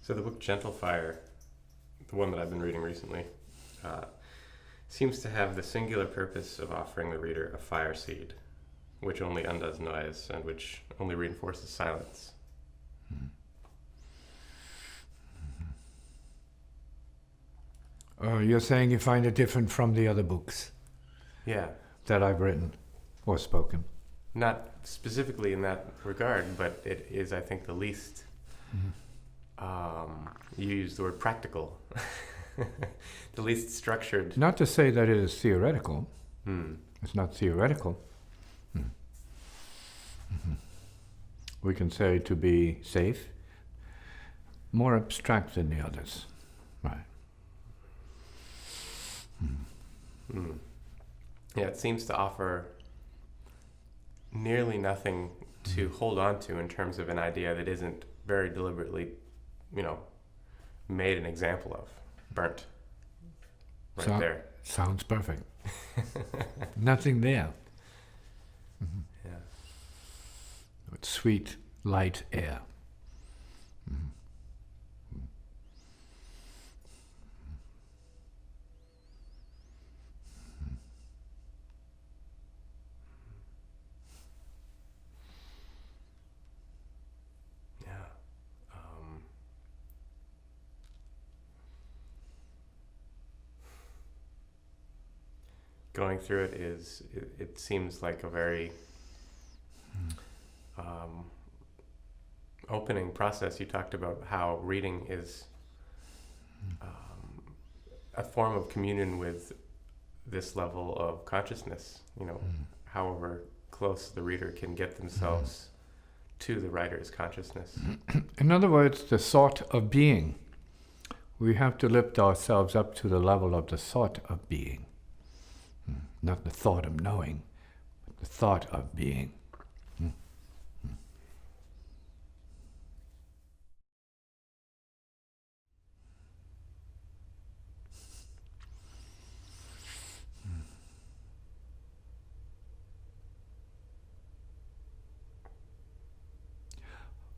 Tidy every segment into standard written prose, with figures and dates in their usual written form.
So the book Gentle Fire, the one that I've been reading recently, seems to have the singular purpose of offering the reader a fire seed, which only undoes noise and which only reinforces silence. You're saying you find it different from the other books Yeah. that I've written or spoken? Not specifically in that regard, but it is, I think, the least. You use the word practical. The least structured. Not to say that it is theoretical. Hmm. It's not theoretical. We can say to be safe, more abstract than the others. Right. Yeah, it seems to offer nearly nothing to hold on to in terms of an idea that isn't very deliberately, made an example of, burnt right there. Sounds perfect. Nothing there. Yeah. But sweet, light air. Going through it it seems like a very opening process. You talked about how reading is a form of communion with this level of consciousness, however close the reader can get themselves to the writer's consciousness. In other words, the thought of being. We have to lift ourselves up to the level of the thought of being. Not the thought of knowing, but the thought of being.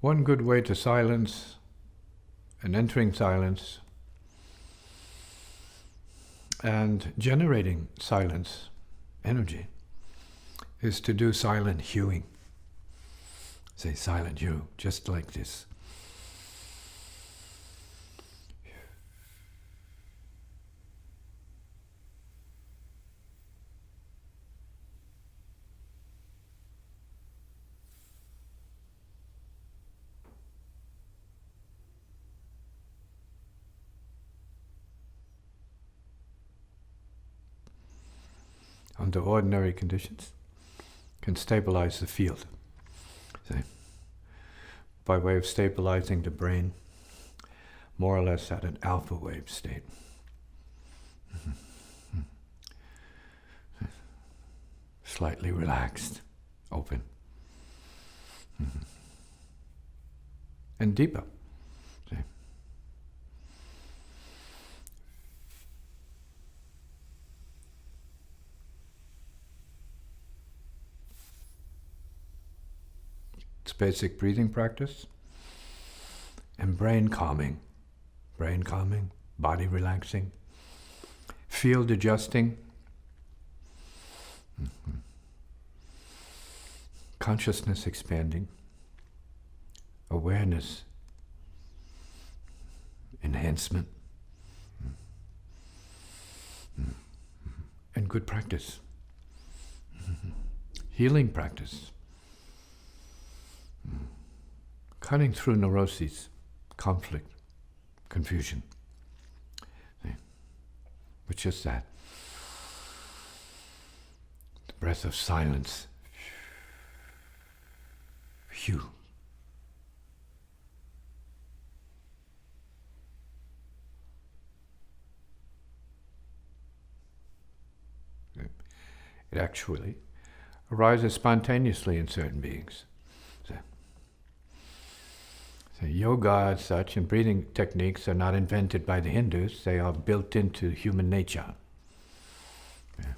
One good way to silence and entering silence and generating silence energy is to do silent hewing. Say silent hew, just like this. Under ordinary conditions, can stabilize the field. See? By way of stabilizing the brain, more or less at an alpha wave state. Slightly relaxed, open. And deeper. See? It's basic breathing practice and brain calming, body relaxing, field adjusting, consciousness expanding, awareness enhancement, and good practice, healing practice. Cutting through neuroses, conflict, confusion. See? Which is that. The breath of silence. Phew. It actually arises spontaneously in certain beings. So yoga as such and breathing techniques are not invented by the Hindus, they are built into human nature. Yeah.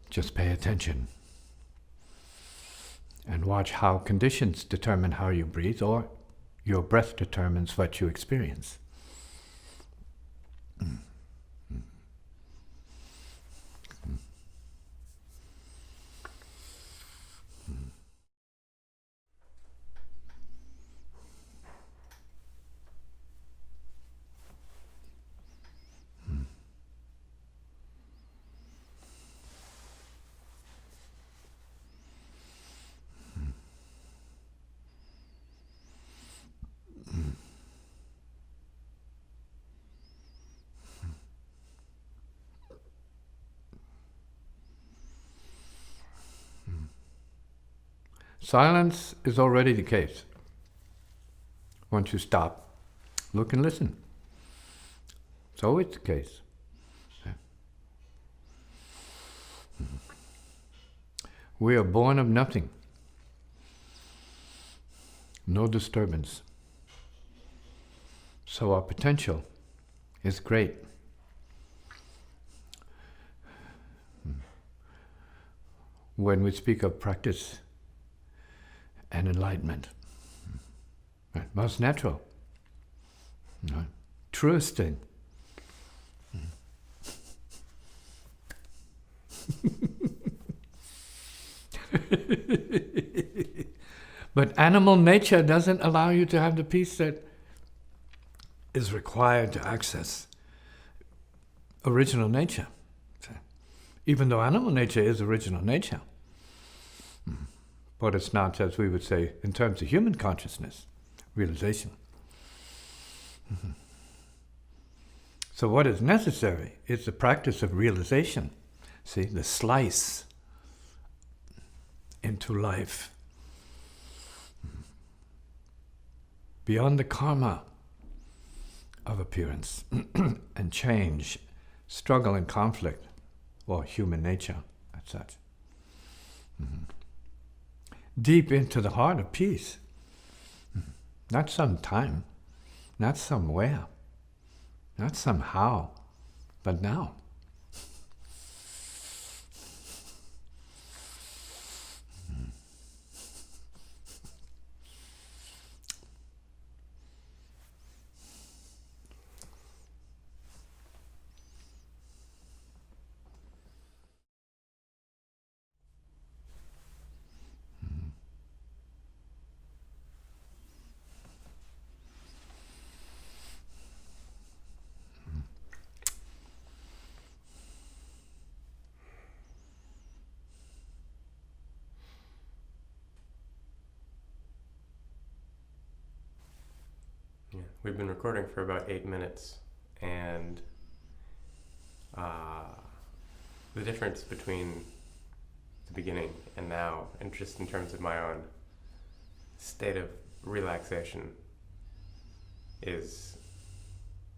Just pay attention. And And watch how conditions determine how you breathe, or your breath determines what you experience. Silence is already the case. Once you stop, look and listen. It's always the case. We are born of nothing. No disturbance. So our potential is great. When we speak of practice and enlightenment, right? Most natural, right? Truest thing. But animal nature doesn't allow you to have the peace that is required to access original nature. Even though animal nature is original nature, but it's not, as we would say, in terms of human consciousness, realization. So what is necessary is the practice of realization. See, the slice into life. Beyond the karma of appearance and change, struggle and conflict, or human nature as such. Deep into the heart of peace. Not sometime, not somewhere, not somehow, but now. Yeah, we've been recording for about 8 minutes, and the difference between the beginning and now, and just in terms of my own state of relaxation, is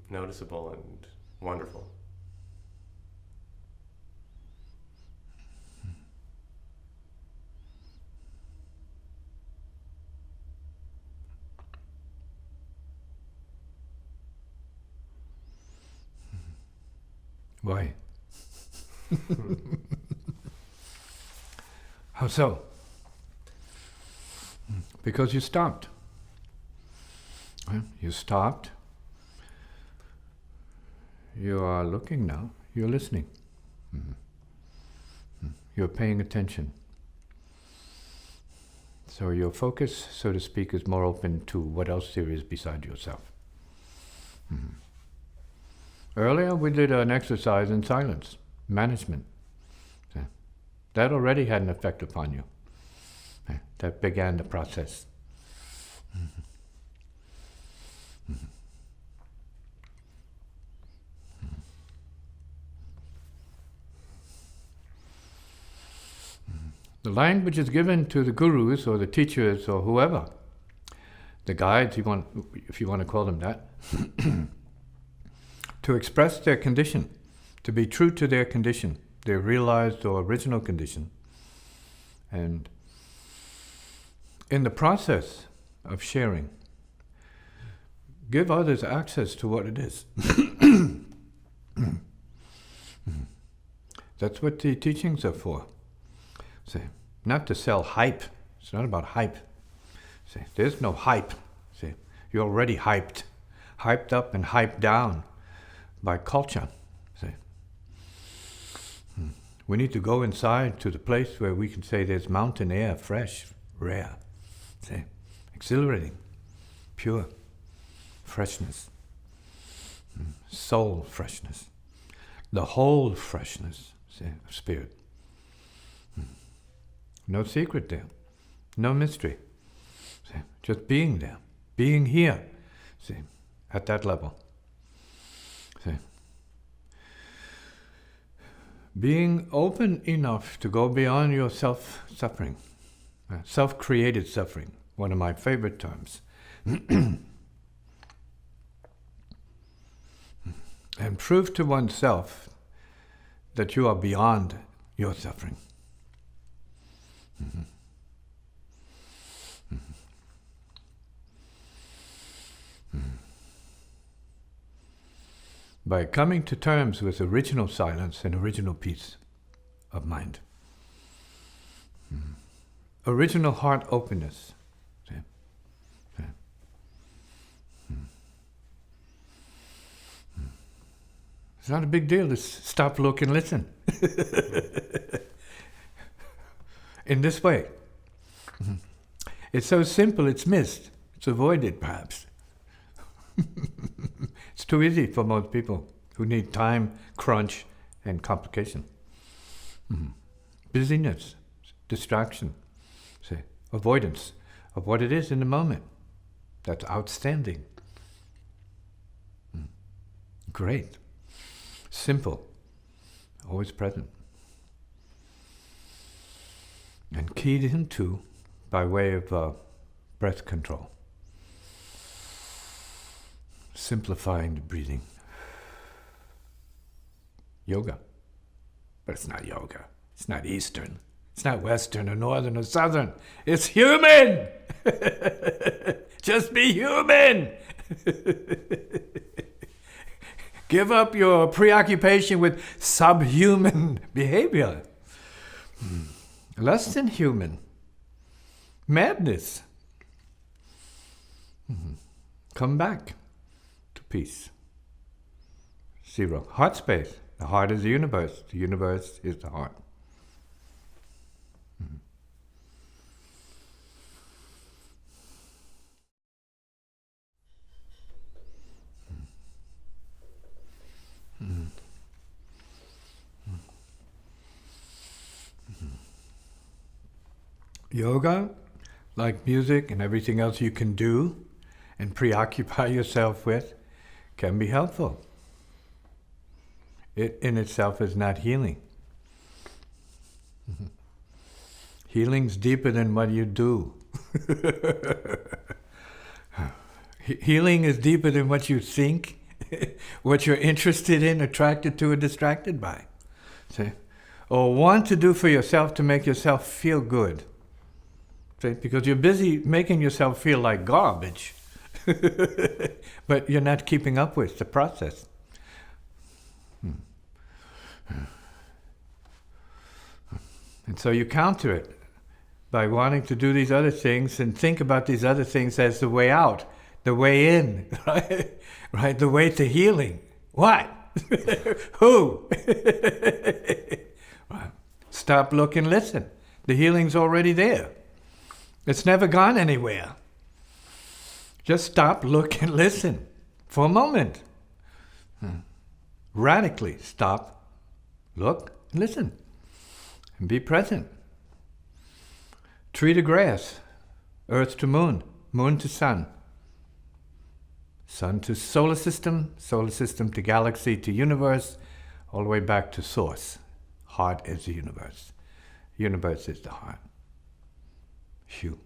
noticeable and wonderful. Why? How so? Because you stopped. You stopped. You are looking now. You're listening. You're paying attention. So your focus, so to speak, is more open to what else there is beside yourself. Earlier we did an exercise in silence, management. That already had an effect upon you. That began the process. The language is given to the gurus or the teachers or whoever, the guides, if you want to call them that, to express their condition, to be true to their condition, their realized or original condition. And in the process of sharing, give others access to what it is. That's what the teachings are for. See, not to sell hype It's not about hype. See, there's no hype. See, you're already hyped. Hyped up and hyped down by culture. See. We need to go inside to the place where we can say there's mountain air, fresh, rare. See, exhilarating, pure, freshness, soul freshness, the whole freshness, see, of spirit. No secret there, no mystery. See, just being there, being here, see, at that level. See, being open enough to go beyond your self-suffering, self-created suffering, one of my favorite terms. And prove to oneself that you are beyond your suffering. By coming to terms with original silence and original peace of mind. Original heart openness. See? See? It's not a big deal to stop, look, and listen. In this way. It's so simple, it's missed. It's avoided, perhaps. It's too easy for most people who need time, crunch, and complication. Busyness, distraction, say, avoidance of what it is in the moment. That's outstanding. Great. Simple. Always present. And keyed into by way of breath control. Simplifying the breathing. Yoga. But it's not yoga. It's not Eastern. It's not Western or Northern or Southern. It's human! Just be human! Give up your preoccupation with subhuman behavior. Less than human. Madness. Come back to peace. Zero. Heart space. The heart is the universe. The universe is the heart. Yoga, like music and everything else you can do and preoccupy yourself with, can be helpful. It in itself is not healing. Healing's deeper than what you do. Healing is deeper than what you think, what you're interested in, attracted to, or distracted by. See? Or want to do for yourself to make yourself feel good. See? Because you're busy making yourself feel like garbage. But you're not keeping up with the process. And so you counter it by wanting to do these other things and think about these other things as the way out, the way in, right? Right? The way to healing. What? Who? Right. Stop, look, and listen. The healing's already there. It's never gone anywhere. Just stop, look, and listen for a moment. Radically stop, look, and listen. And be present. Tree to grass, earth to moon, moon to sun, sun to solar system to galaxy to universe, all the way back to source. Heart is the universe. Universe is the heart. Phew.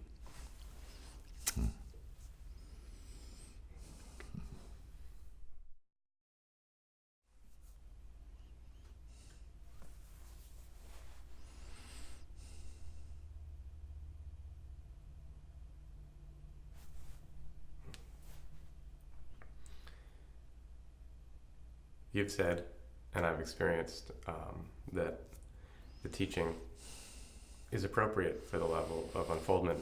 You've said, and I've experienced, that the teaching is appropriate for the level of unfoldment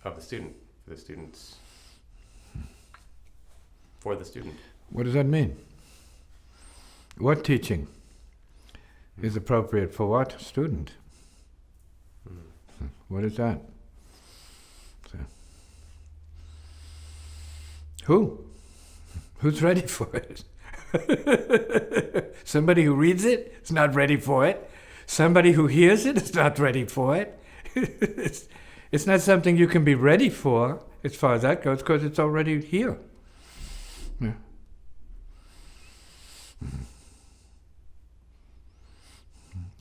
of the student, for the students, for the student. What does that mean? What teaching is appropriate for what student? What is that? So, who? Who's ready for it? Somebody who reads it is not ready for it. Somebody who hears it is not ready for it. It's not something you can be ready for, as far as that goes, because it's already here. Yeah.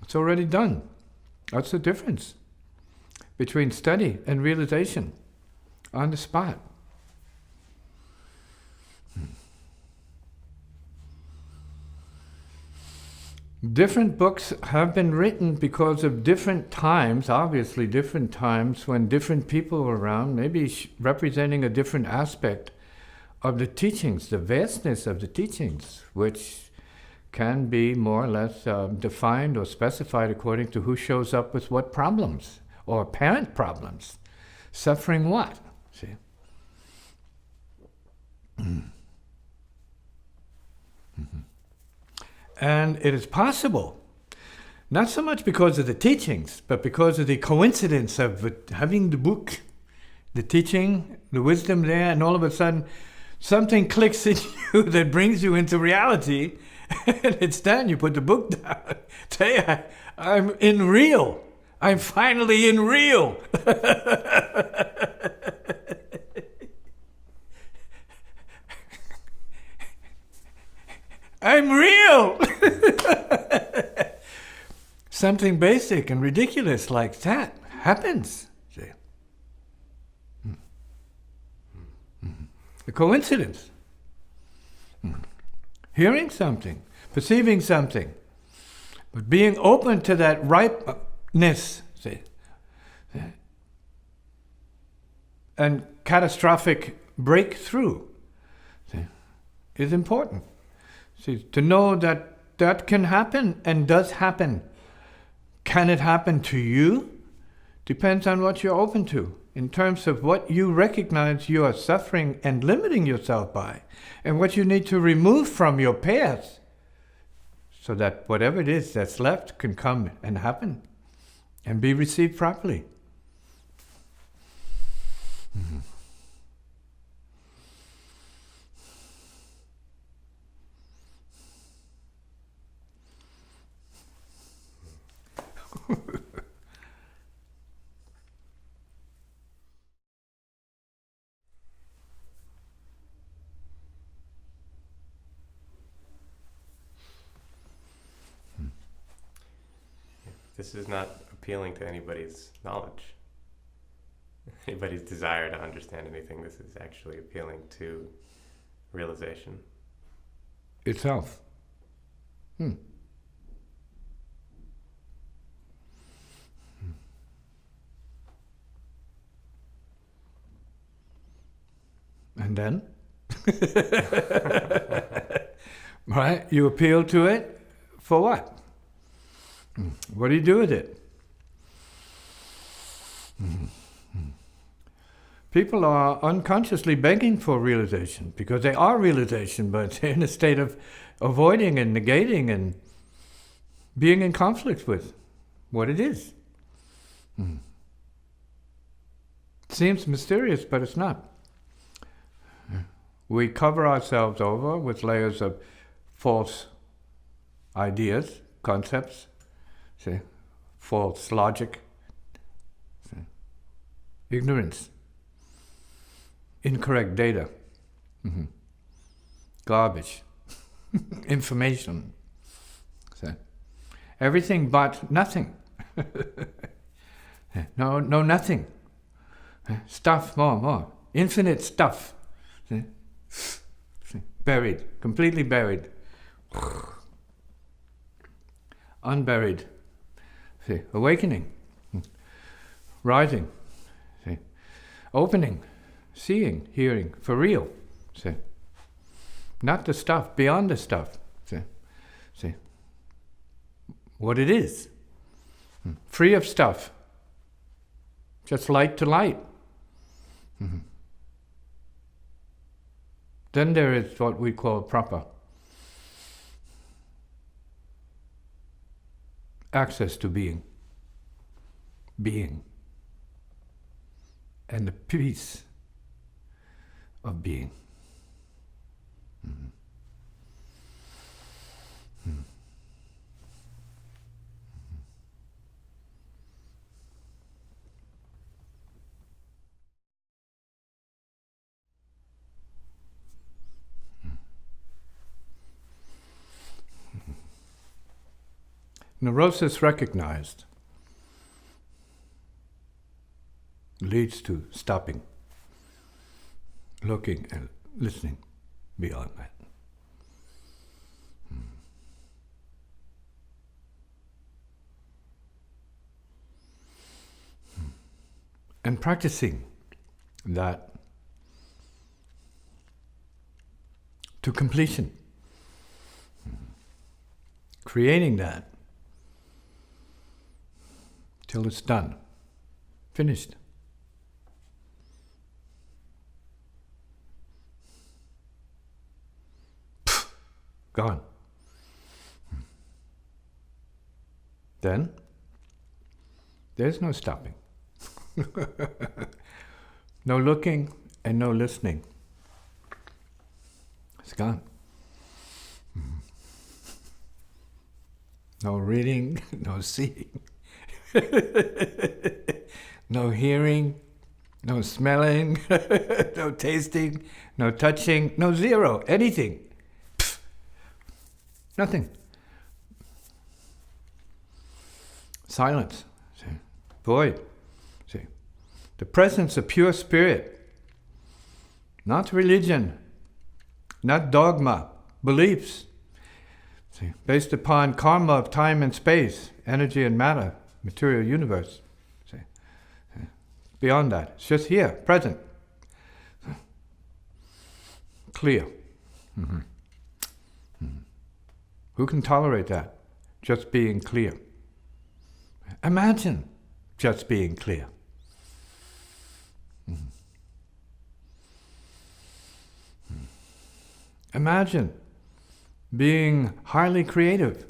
It's already done. That's the difference between study and realization on the spot. Different books have been written because of different times, obviously different times when different people were around, maybe representing a different aspect of the teachings, the vastness of the teachings, which can be more or less defined or specified according to who shows up with what problems, or apparent problems, suffering what, see? And it is possible, not so much because of the teachings, but because of the coincidence of having the book, the teaching, the wisdom there, and all of a sudden something clicks in you that brings you into reality, and it's done. You put the book down. Say, I'm in real. I'm finally in real. I'm real. Something basic and ridiculous like that happens. See? A coincidence. Hearing something, perceiving something, but being open to that ripeness, see? And catastrophic breakthrough, see, is important. See, to know that that can happen and does happen. Can it happen to you? Depends on what you're open to, in terms of what you recognize you are suffering and limiting yourself by, and what you need to remove from your path, so that whatever it is that's left can come and happen, and be received properly. Mm-hmm. This is not appealing to anybody's knowledge, anybody's desire to understand anything. This is actually appealing to realization itself. And then? Right? You appeal to it for what? What do you do with it? People are unconsciously begging for realization because they are realization, but they're in a state of avoiding and negating and being in conflict with what it is. Seems mysterious, but it's not. We cover ourselves over with layers of false ideas, concepts, see, false logic, see, ignorance, incorrect data, garbage, information, see, everything but nothing. No, nothing. Stuff, more, infinite stuff. See? Buried, completely buried, unburied. See, awakening, rising, see, opening, seeing, hearing, for real. See, not the stuff, beyond the stuff. See, what it is, free of stuff, just light to light. Mm-hmm. Then there is what we call proper access to being, and the peace of being. Mm-hmm. Mm-hmm. Neurosis recognized leads to stopping, looking and listening beyond that. And practicing that to completion, creating that till it's done, finished. Gone. Then there's no stopping. No looking and no listening. It's gone. No reading, no seeing. No hearing, no smelling, no tasting, no touching, no zero, anything. Pfft. Nothing. Silence. See? Void. See? The presence of pure spirit. Not religion. Not dogma. Beliefs. See? Based upon karma of time and space, energy and matter, material universe. See? Beyond that. It's just here, present. Clear. Mm-hmm. Mm-hmm. Who can tolerate that? Just being clear. Imagine just being clear. Mm-hmm. Imagine being highly creative,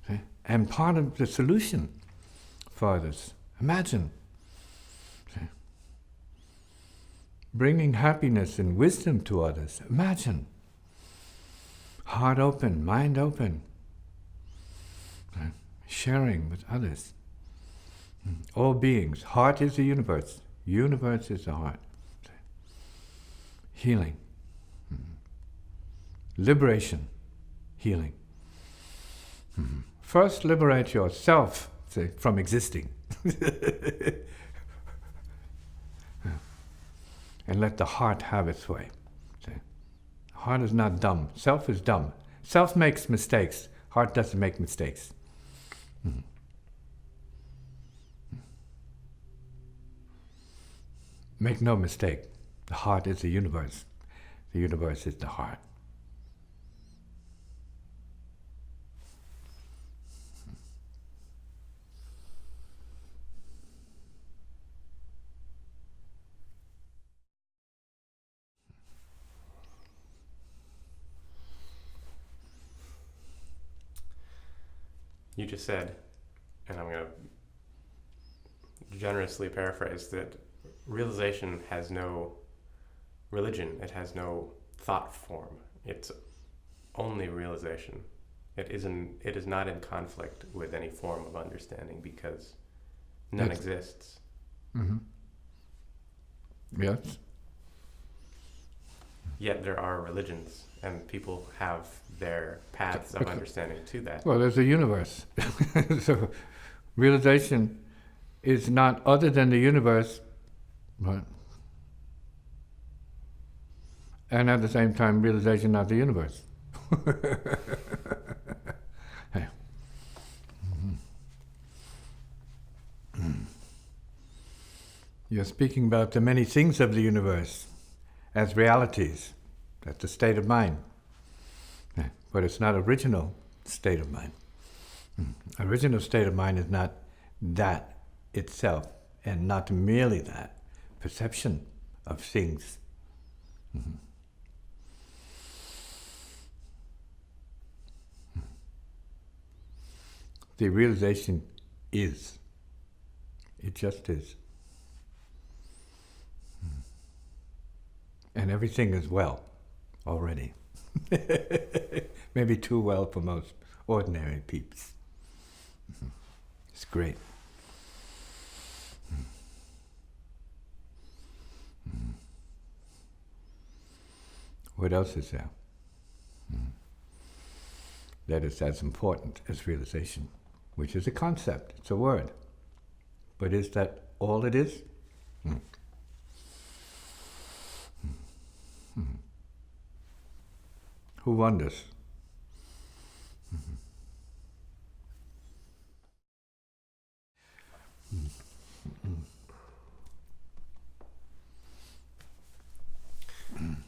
okay, and part of the solution for others. Imagine, okay, bringing happiness and wisdom to others. Imagine, heart open, mind open, okay, sharing with others. All beings. Heart is the universe. Universe is the heart. Okay. Healing. Liberation. Healing. First liberate yourself, say, from existing. And let the heart have its way. See? Heart is not dumb. Self is dumb. Self makes mistakes. Heart doesn't make mistakes. Make no mistake. The heart is the universe. The universe is the heart. You just said, and I'm going to generously paraphrase, that realization has no religion. It has no thought form. It's only realization. It is not in conflict with any form of understanding because none exists. Mm-hmm. Yes. Yet there are religions, and people have their paths of understanding to that. Well, there's a universe. So realization is not other than the universe, but, and at the same time, realization not the universe. Hey. You're speaking about the many things of the universe as realities. That's the state of mind. But it's not original state of mind. Original state of mind is not that itself. and not merely that, perception of things. Mm-hmm. The realization is. It just is. And everything is well already. Maybe too well for most ordinary peeps. It's great. What else is there? That is as important as realization, which is a concept, it's a word. But is that all it is? Who wonders?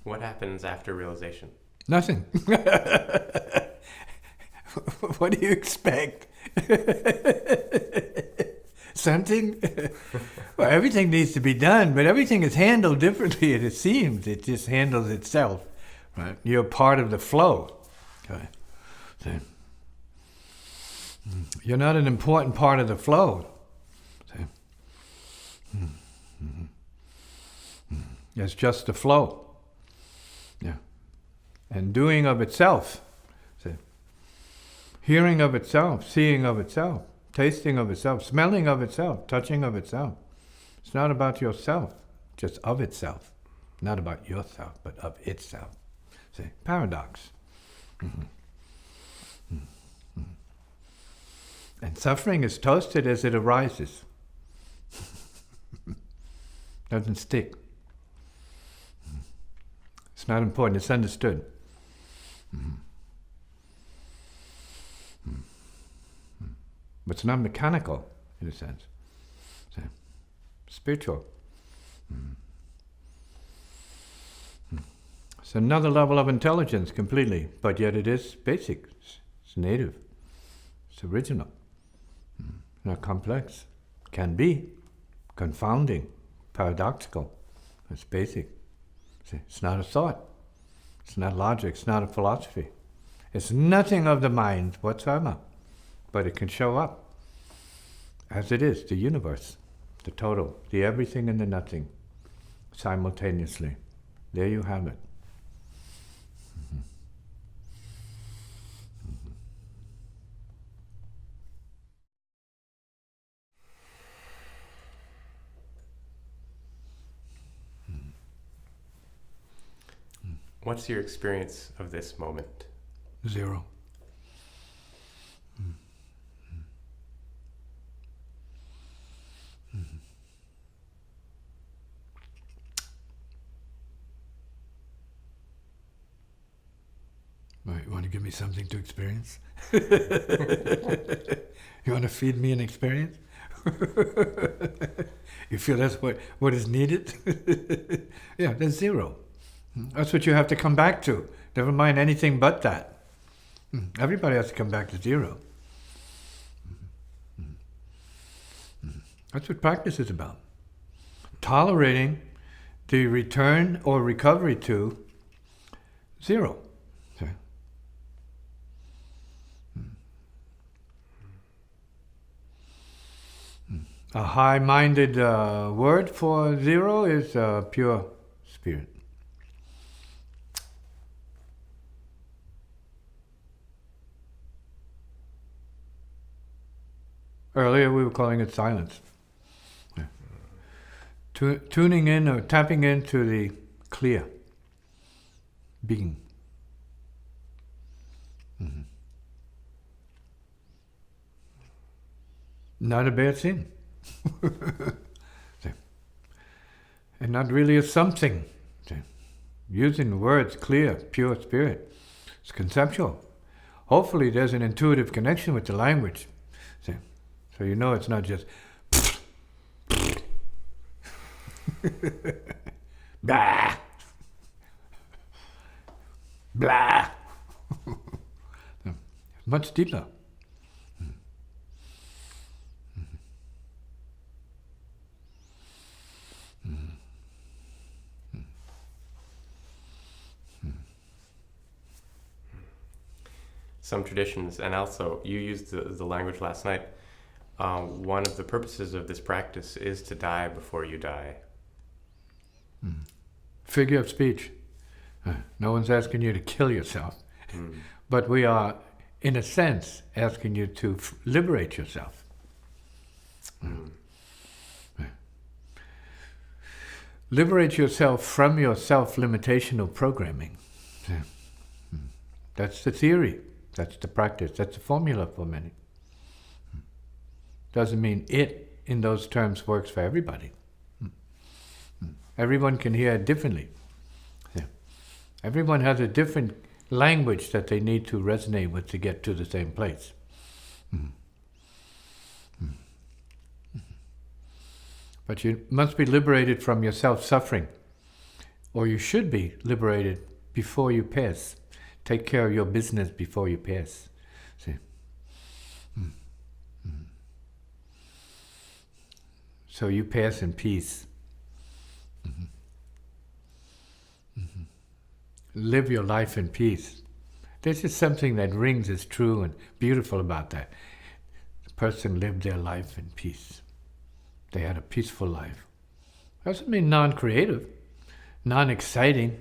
What happens after realization? Nothing. What do you expect? Something? Well, everything needs to be done, but everything is handled differently, it seems. It just handles itself. Right? You're part of the flow. Okay. So, you're not an important part of the flow. So, it's just the flow. Yeah. And doing of itself. So, hearing of itself, seeing of itself, tasting of itself, smelling of itself, touching of itself. It's not about yourself, just of itself. Not about yourself, but of itself. See, paradox. And suffering is toasted as it arises. Doesn't stick. It's not important, it's understood. But it's not mechanical, in a sense. So, spiritual. It's another level of intelligence completely, but yet it is basic. It's native. It's original. Not complex. Can be. Confounding. Paradoxical. It's basic. See, it's not a thought. It's not logic. It's not a philosophy. It's nothing of the mind whatsoever. But it can show up as it is, the universe, the total, the everything and the nothing, simultaneously. There you have it. What's your experience of this moment? Zero. Right, you want to give me something to experience? You want to feed me an experience? You feel that's what is needed? Yeah, that's zero. That's what you have to come back to. Never mind anything but that. Everybody has to come back to zero. That's what practice is about. Tolerating the return or recovery to zero. Okay. A high-minded word for zero is pure spirit. Earlier we were calling it silence. Yeah. Tuning in or tapping into the clear being. Not a bad thing. And not really a something. Using the words clear, pure spirit. It's conceptual. Hopefully there's an intuitive connection with the language. So you know it's not just blah, blah. Much deeper. some traditions, and also you used the language last night. One of the purposes of this practice is to die before you die. Figure of speech. No one's asking you to kill yourself, but we are, in a sense, asking you to liberate yourself. Liberate yourself from your self-limitational programming. That's the theory. That's the practice. That's the formula for many. Doesn't mean it, in those terms, works for everybody. Everyone can hear it differently. Everyone has a different language that they need to resonate with to get to the same place. But you must be liberated from your self-suffering, or you should be liberated before you pass. Take care of your business before you pass. See? So you pass in peace. Live your life in peace. This is something that rings as true and beautiful about that. The person lived their life in peace. They had a peaceful life. Doesn't mean non-creative, non-exciting,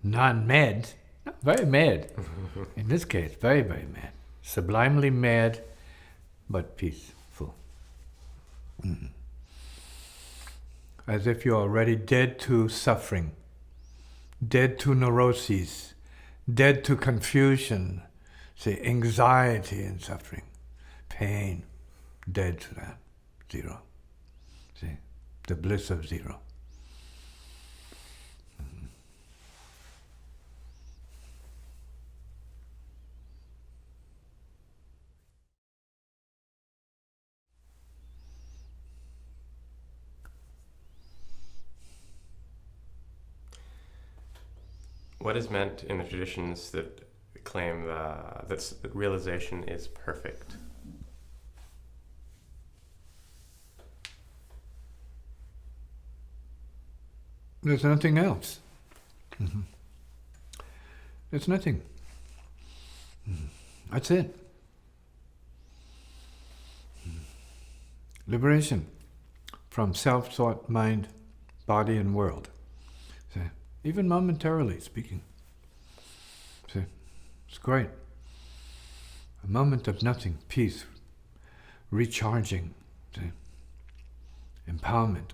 non-mad. No, very mad. In this case, very, very mad. Sublimely mad, but peaceful. As if you're already dead to suffering, dead to neuroses, dead to confusion, say anxiety and suffering, pain, dead to that, zero. See, the bliss of zero. What is meant in the traditions that claim that realization is perfect? There's nothing else. There's nothing. That's it. Liberation from self-thought, mind, body, and world. See? Even momentarily speaking. See? It's great. A moment of nothing, peace, recharging, see? Empowerment.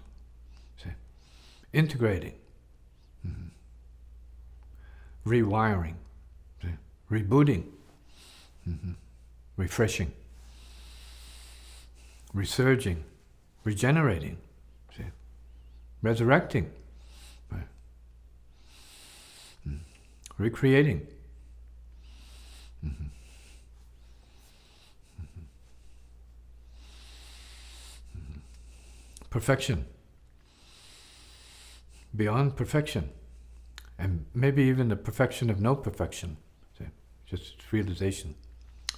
Integrating, rewiring, rebooting, refreshing, resurging, regenerating, resurrecting, recreating. Perfection. Beyond perfection, and maybe even the perfection of no perfection, just realization,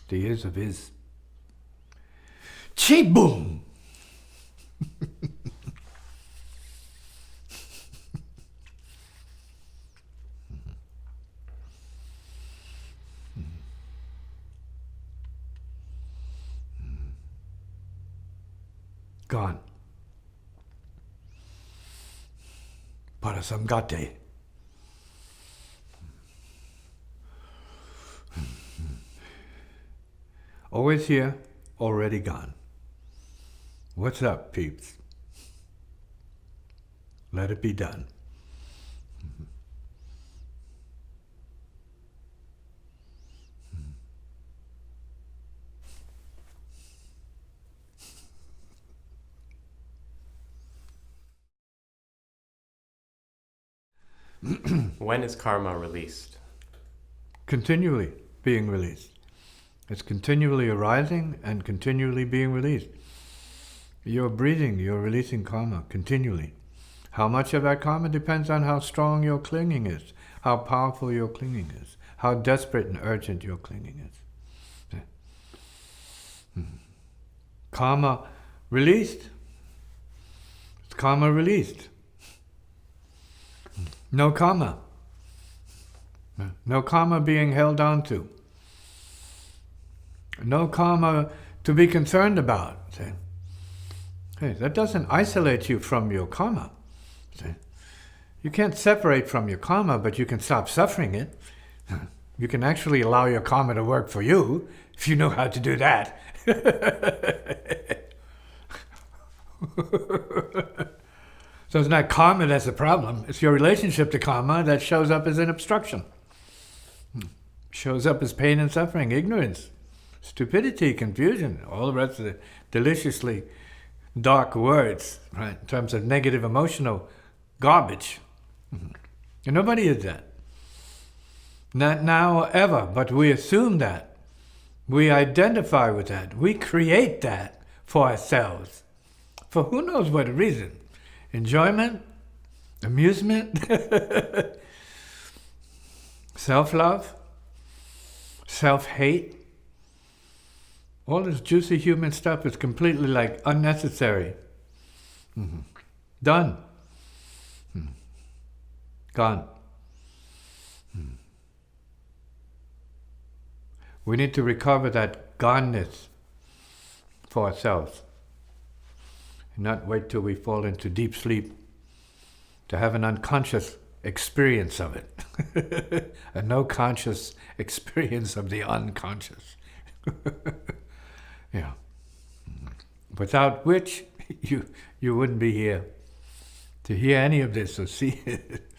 the is of is. Chi-boom! Gone. Parasamgate. Always here, already gone. What's up, peeps? Let it be done. When is karma released? Continually being released. It's continually arising and continually being released. You're breathing, you're releasing karma continually. How much of that karma depends on how strong your clinging is, how powerful your clinging is, how desperate and urgent your clinging is. Karma released. It's karma released. No karma. No karma being held on to. no karma to be concerned about. See? Hey, that doesn't isolate you from your karma. See? You can't separate from your karma, but you can stop suffering it. You can actually allow your karma to work for you if you know how to do that. So it's not karma that's the problem. It's your relationship to karma that shows up as an obstruction. Shows up as pain and suffering, ignorance, stupidity, confusion, all the rest of the deliciously dark words, right, in terms of negative emotional garbage. And nobody is that. Not now or ever, but we assume that. We identify with that. We create that for ourselves. For who knows what reason. Enjoyment, amusement, self-love, self-hate. All this juicy human stuff is completely like unnecessary. Done. Gone. We need to recover that goneness for ourselves. And not wait till we fall into deep sleep to have an unconscious experience of it. A no conscious experience of the unconscious. Yeah. Without which you wouldn't be here to hear any of this or see it.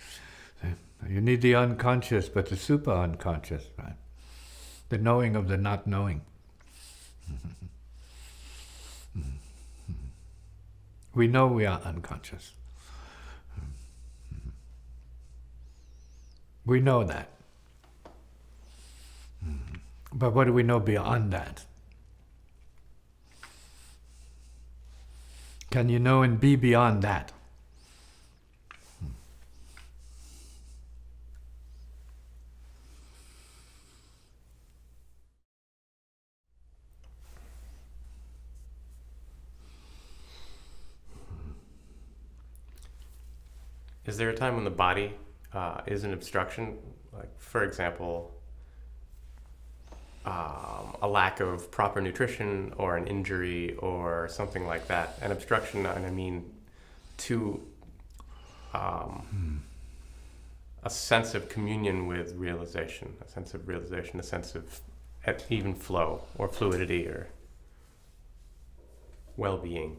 You need the unconscious, but the super unconscious, right? The knowing of the not knowing. We know we are unconscious. We know that. But what do we know beyond that? Can you know and be beyond that? Is there a time when the body is an obstruction? Like, for example, a lack of proper nutrition or an injury or something like that. An obstruction, and I mean to a sense of communion with realization, a sense of even flow or fluidity or well-being.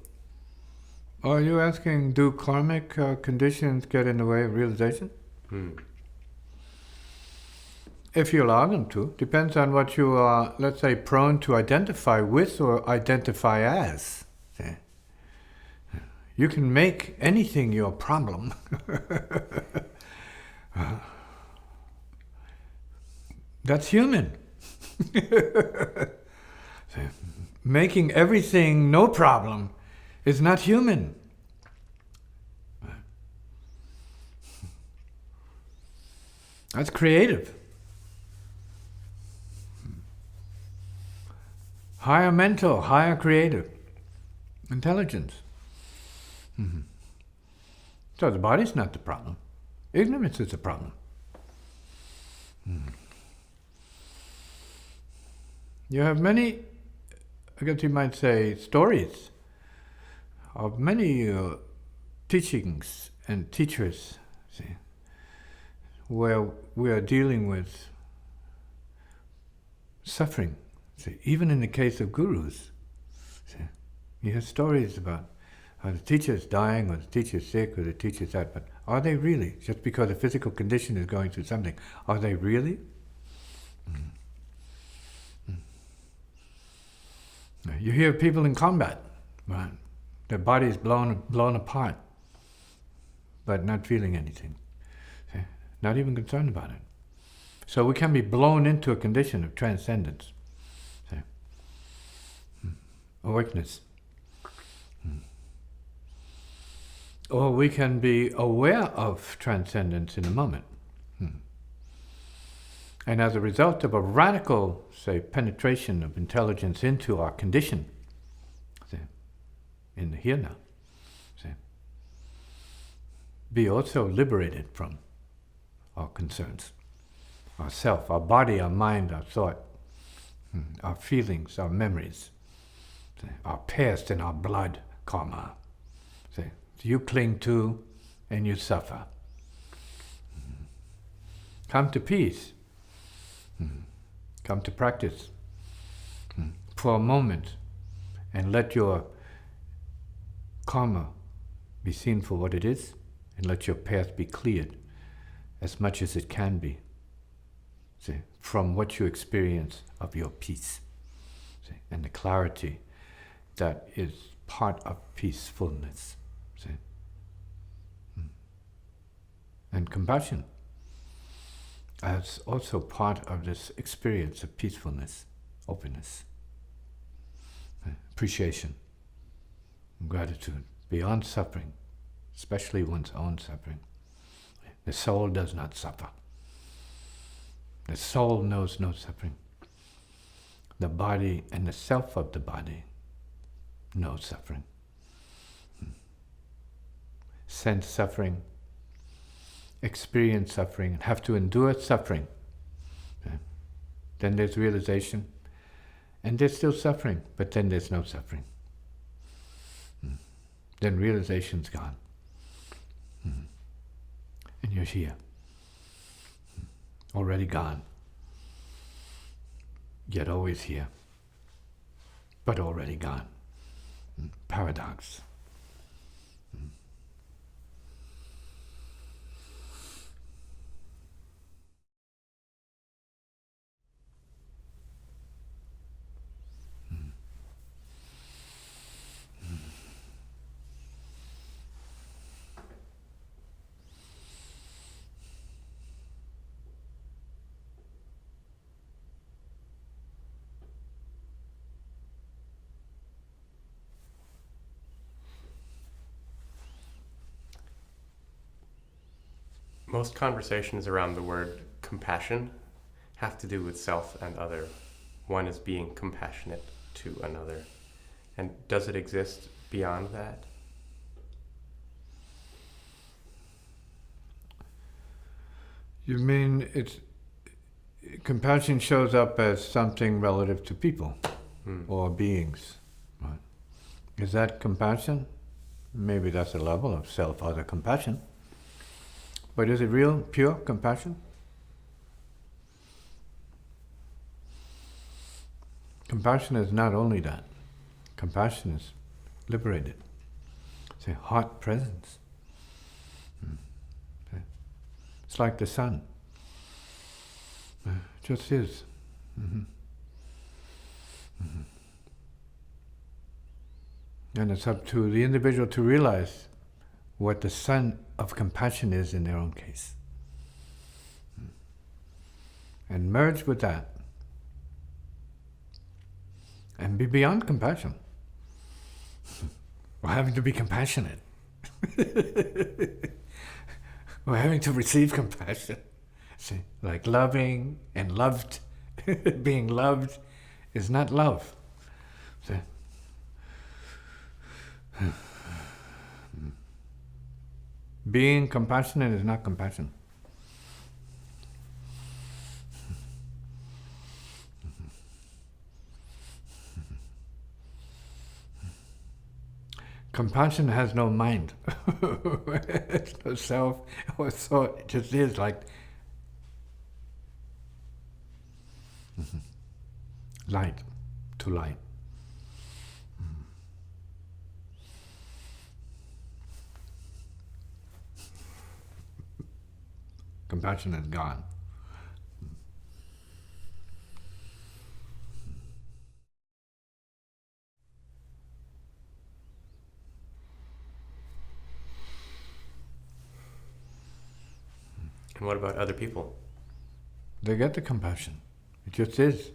Are you asking, do karmic conditions get in the way of realization? If you allow them to. Depends on what you are, let's say, prone to identify with or identify as. See? You can make anything your problem. That's human. See? Making everything no problem is not human. That's creative. Higher mental, higher creative intelligence. So the body's not the problem. Ignorance is the problem. You have many, I guess you might say, stories of many teachings and teachers, see, where we are dealing with suffering. See, even in the case of gurus, see, you hear stories about how the teacher is dying or the teacher is sick or the teacher is that, but are they really? Just because a physical condition is going through something, are they really? You hear people in combat, right? Their body is blown apart, but not feeling anything. See? Not even concerned about it. So we can be blown into a condition of transcendence. See? Awakeness. Or we can be aware of transcendence in a moment. And as a result of a radical, say, penetration of intelligence into our condition, see, in the here now, see, be also liberated from our concerns, our self, our body, our mind, our thought. our feelings, our memories, our past and our blood karma. You cling to and you suffer. Come to peace. Come to practice for a moment and let your karma be seen for what it is, and let your path be cleared as much as it can be, from what you experience of your peace, and the clarity that is part of peacefulness. And compassion as also part of this experience of peacefulness, openness, appreciation, gratitude, beyond suffering, especially one's own suffering. The soul does not suffer. The soul knows no suffering. The body and the self of the body know suffering. Sense suffering, experience suffering, and have to endure suffering. Then there's realization, and there's still suffering, but then there's no suffering. Then realization's gone. And you're here. Already gone. Yet always here. But already gone. Paradox. Most conversations around the word compassion have to do with self and other. One is being compassionate to another. And does it exist beyond that? You mean compassion shows up as something relative to people or beings, right? Is that compassion? Maybe that's a level of self-other compassion. But is it real, pure compassion? Compassion is not only that. Compassion is liberated. It's a heart presence. It's like the sun. It just is. And it's up to the individual to realize what the sun of compassion is in their own case. And merge with that. And be beyond compassion. We're having to be compassionate. We're having to receive compassion. See, like loving and loved, being loved is not love. See? Being compassionate is not compassion. Compassion has no mind. It's no self or thought. It just is like light to light. Compassion is gone. And what about other people? They get the compassion. It just is.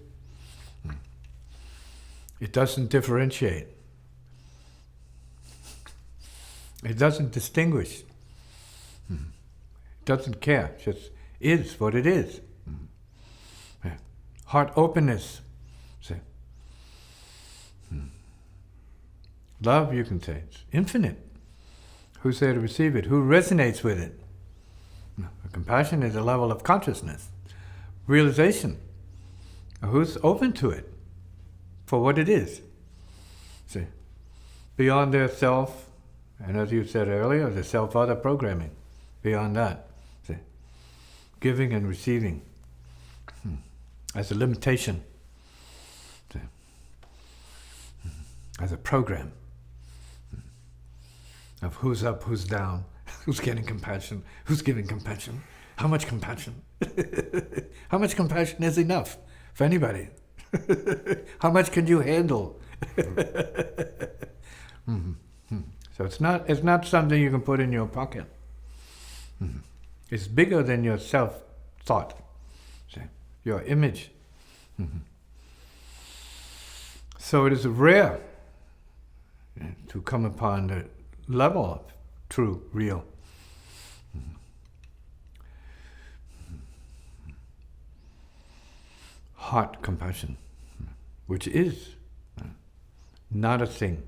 It doesn't differentiate. It doesn't distinguish. It doesn't care. It just is what it is. Yeah. Heart openness. See? Love, you can say, it's infinite. Who's there to receive it? Who resonates with it? Compassion is a level of consciousness, realization. Who's open to it for what it is? See, beyond their self, and as you said earlier, the self-other programming. Beyond that, see, giving and receiving as a limitation, see, as a program of who's up, who's down, who's getting compassion, who's giving compassion, how much compassion, how much compassion is enough for anybody, how much can you handle? So it's not something you can put in your pocket. It's bigger than your self-thought, see, your image. So it is rare to come upon the level of true, real. Heart compassion, which is not a thing.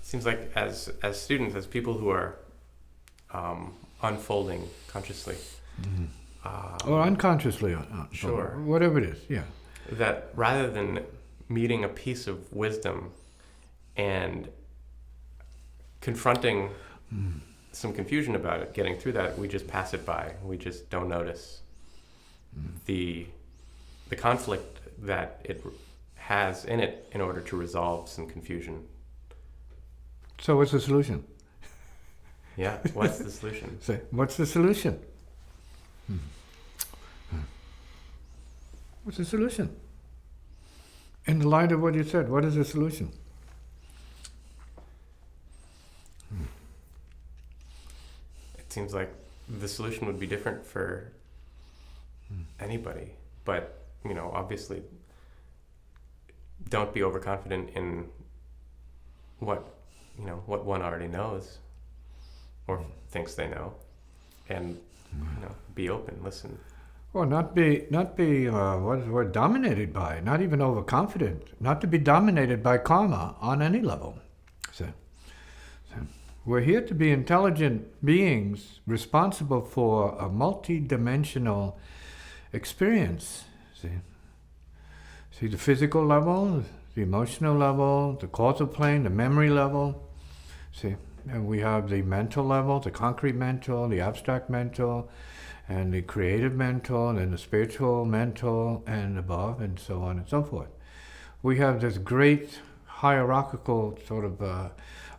Seems like as students, as people who are unfolding consciously, or unconsciously, sure, whatever it is, yeah. That rather than meeting a piece of wisdom and confronting some confusion about it, getting through that, we just pass it by. We just don't notice the conflict that it has in it in order to resolve some confusion. So what's the solution? Yeah, what's the solution? Say, what's the solution? What's the solution? In the light of what you said, what is the solution? It seems like the solution would be different for anybody, but obviously, don't be overconfident in what one already knows or thinks they know, and be open, listen. Well, not be what is the word, dominated by, not even overconfident, not to be dominated by karma on any level. So we're here to be intelligent beings responsible for a multi-dimensional experience. See the physical level, the emotional level, the causal plane, the memory level. See, and we have the mental level, the concrete mental, the abstract mental, and the creative mental, and the spiritual mental, and above, and so on and so forth. We have this great hierarchical sort of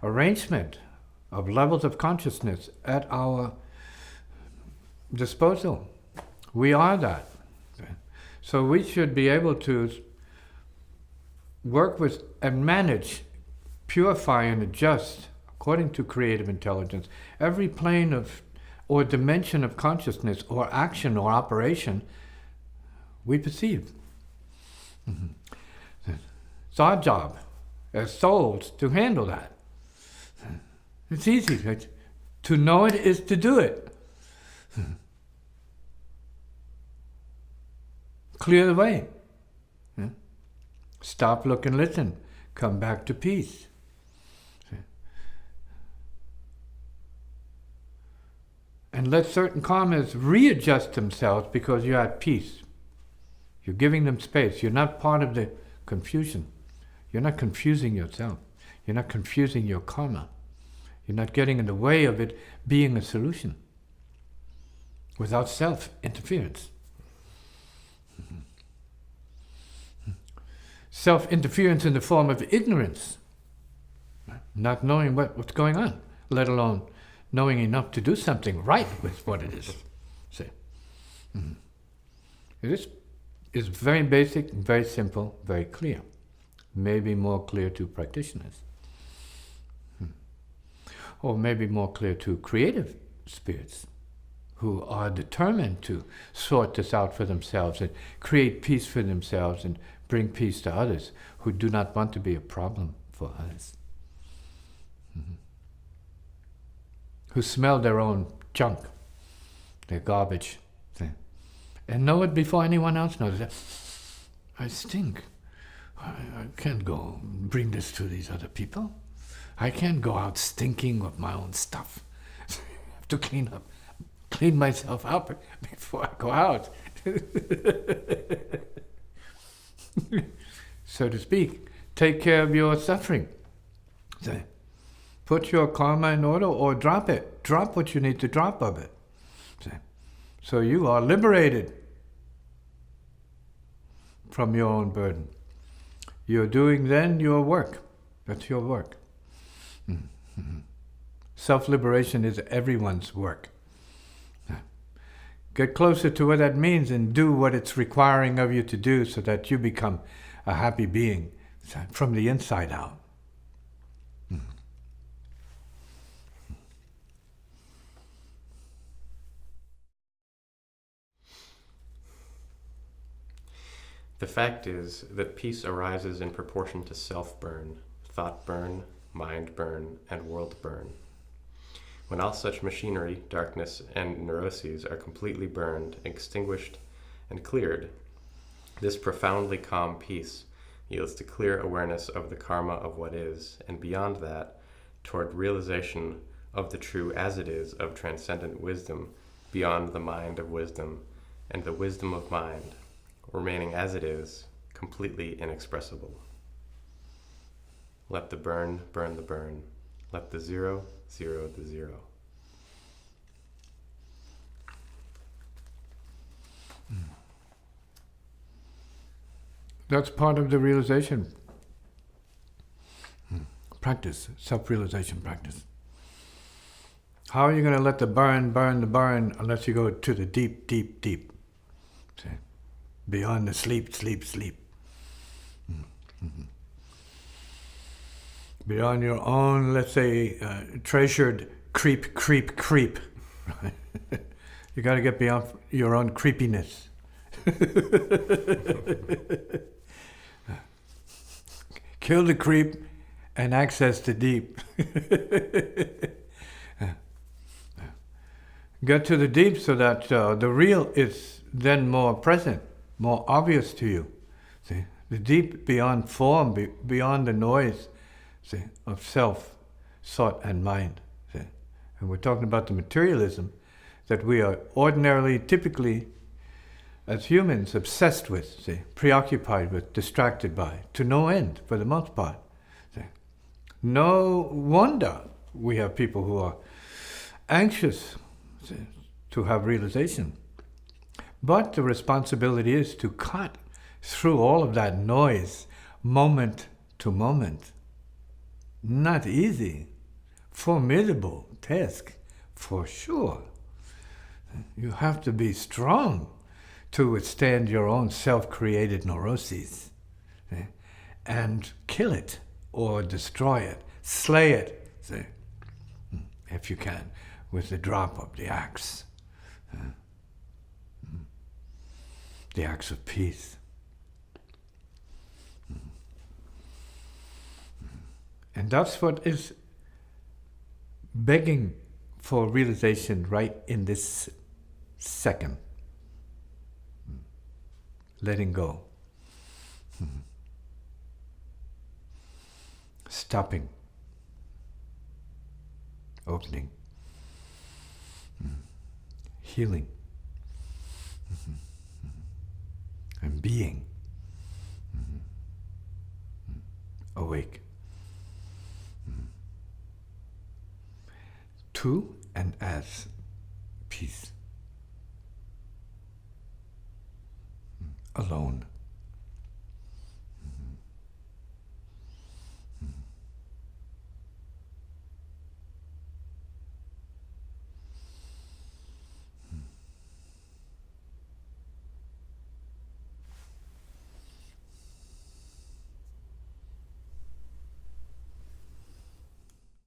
arrangement of levels of consciousness at our disposal. We are that. So we should be able to work with and manage, purify and adjust, according to creative intelligence, every plane of or dimension of consciousness or action or operation we perceive. It's our job as souls to handle that. It's easy. To know it is to do it. Clear the way. Stop, look, and listen. Come back to peace. And let certain karmas readjust themselves because you're at peace. You're giving them space. You're not part of the confusion. You're not confusing yourself. You're not confusing your karma. You're not getting in the way of it being a solution without self-interference. Self-interference in the form of ignorance, not knowing what's going on, let alone knowing enough to do something right with what it is. See, This is very basic, very simple, very clear. Maybe more clear to practitioners. Or maybe more clear to creative spirits who are determined to sort this out for themselves and create peace for themselves and bring peace to others who do not want to be a problem for others. who smell their own junk, their garbage, and know it before anyone else knows it. I stink. I can't go bring this to these other people. I can't go out stinking of my own stuff. I have to clean myself up before I go out. So to speak, take care of your suffering. Put your karma in order or drop it. Drop what you need to drop of it. So you are liberated from your own burden. You're doing then your work. That's your work. Mm-hmm. Self-liberation is everyone's work. Get closer to what that means and do what it's requiring of you to do so that you become a happy being from the inside out. The fact is that peace arises in proportion to self-burn, thought burn, mind burn, and world burn. When all such machinery, darkness, and neuroses are completely burned, extinguished, and cleared, this profoundly calm peace yields to clear awareness of the karma of what is, and beyond that, toward realization of the true as it is of transcendent wisdom beyond the mind of wisdom and the wisdom of mind, remaining as it is, completely inexpressible. Let the burn burn the burn. Let the zero zero the zero. That's part of the realization practice, self-realization practice. How are you going to let the burn burn the burn unless you go to the deep, deep, deep? See? Beyond the sleep, sleep, sleep. Mm-hmm. Beyond your own, let's say, treasured creep, creep, creep. You got to get beyond your own creepiness. Kill the creep and access the deep. Get to the deep so that the real is then more present, more obvious to you. See? The deep beyond form, beyond the noise, see, of self, thought and mind. See? And we're talking about the materialism that we are ordinarily, typically, as humans, obsessed with, see, preoccupied with, distracted by, to no end, for the most part. See? No wonder we have people who are anxious, see, to have realization. But the responsibility is to cut through all of that noise, moment to moment. Not easy, formidable task, for sure. You have to be strong to withstand your own self-created neuroses, and kill it or destroy it, slay it, if you can, with the drop of the axe. The axe of peace. And that's what is begging for realization right in this second. Letting go. Stopping. Opening. Healing. And being. Awake. To and as peace. Alone.